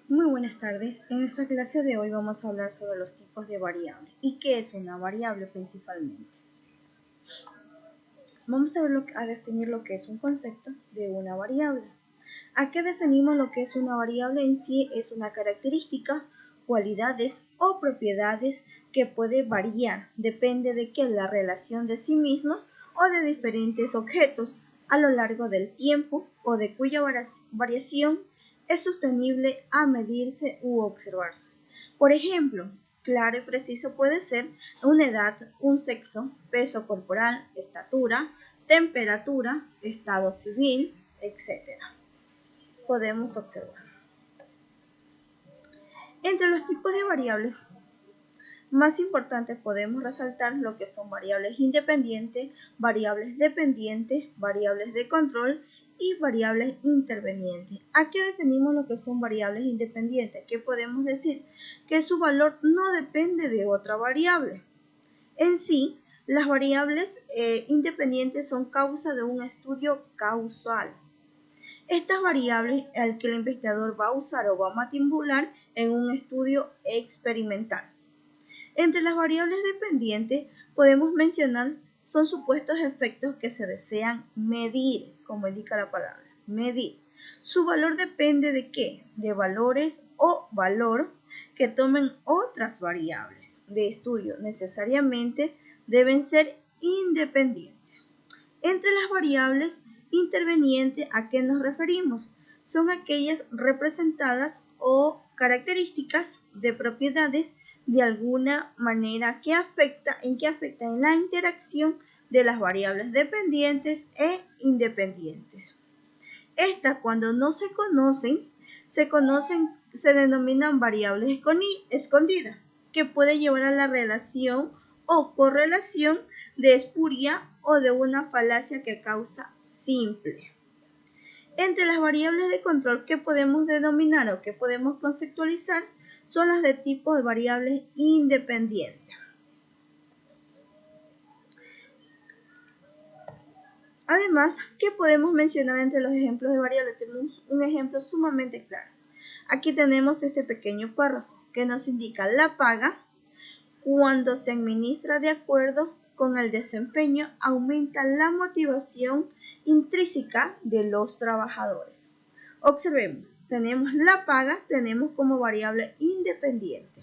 Muy buenas tardes. En nuestra clase de hoy vamos a hablar sobre los tipos de variables y qué es una variable principalmente. Vamos a definir lo que es un concepto de una variable. ¿A qué definimos lo que es una variable? En sí es una características, cualidades o propiedades que puede variar, depende de que la relación de sí mismo o de diferentes objetos a lo largo del tiempo o de cuya variación es sostenible a medirse u observarse. Por ejemplo, claro y preciso puede ser una edad, un sexo, peso corporal, estatura, temperatura, estado civil, etc. Podemos observar. Entre los tipos de variables más importantes podemos resaltar lo que son variables independientes, variables dependientes, variables de control y variables intervenientes. Aquí definimos lo que son variables independientes, que podemos decir que su valor no depende de otra variable. En sí, las variables independientes son causa de un estudio causal. Estas variables al que el investigador va a usar o va a manipular en un estudio experimental. Entre las variables dependientes podemos mencionar son supuestos efectos que se desean medir, como indica la palabra, medir. Su valor depende de qué? De valores o valor que tomen otras variables de estudio. Necesariamente deben ser independientes. Entre las variables intervenientes, ¿a qué nos referimos? Son aquellas representadas o características de propiedades de alguna manera que afecta en la interacción de las variables dependientes e independientes. Estas, cuando no se conocen, se denominan variables escondidas, que puede llevar a la relación o correlación de espuria o de una falacia que causa simple. Entre las variables de control que podemos denominar o que podemos conceptualizar son las de tipo de variables independientes. Además, ¿qué podemos mencionar entre los ejemplos de variables? Tenemos un ejemplo sumamente claro. Aquí tenemos este pequeño párrafo que nos indica la paga. Cuando se administra de acuerdo con el desempeño, aumenta la motivación intrínseca de los trabajadores. Observemos, tenemos la paga, tenemos como variable independiente.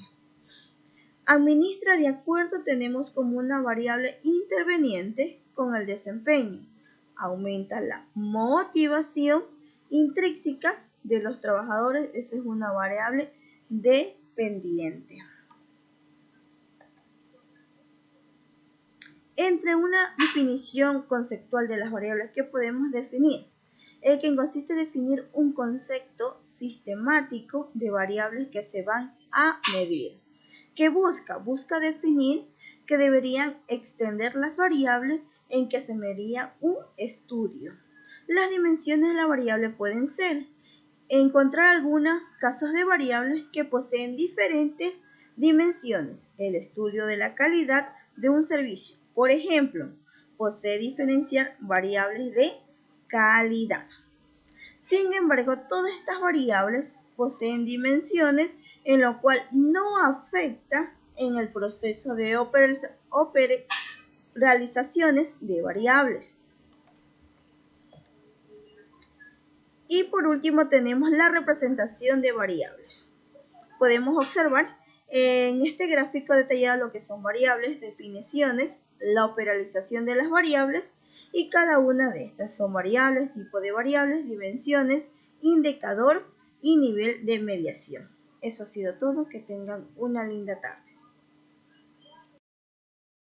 Administra de acuerdo, tenemos como una variable interveniente con el desempeño. Aumenta la motivación intrínseca de los trabajadores, esa es una variable dependiente. Entre una definición conceptual de las variables que podemos definir, el que consiste en definir un concepto sistemático de variables que se van a medir. ¿Qué busca? Busca definir que deberían extender las variables en que se mediría un estudio. Las dimensiones de la variable pueden ser encontrar algunos casos de variables que poseen diferentes dimensiones. El estudio de la calidad de un servicio, por ejemplo, posee diferenciar variables de calidad. Sin embargo, todas estas variables poseen dimensiones en lo cual no afecta en el proceso de operaciones de variables. Y por último tenemos la representación de variables. Podemos observar en este gráfico detallado lo que son variables, definiciones, la operación de las variables y cada una de estas son variables, tipo de variables, dimensiones, indicador y nivel de mediación. Eso ha sido todo. Que tengan una linda tarde.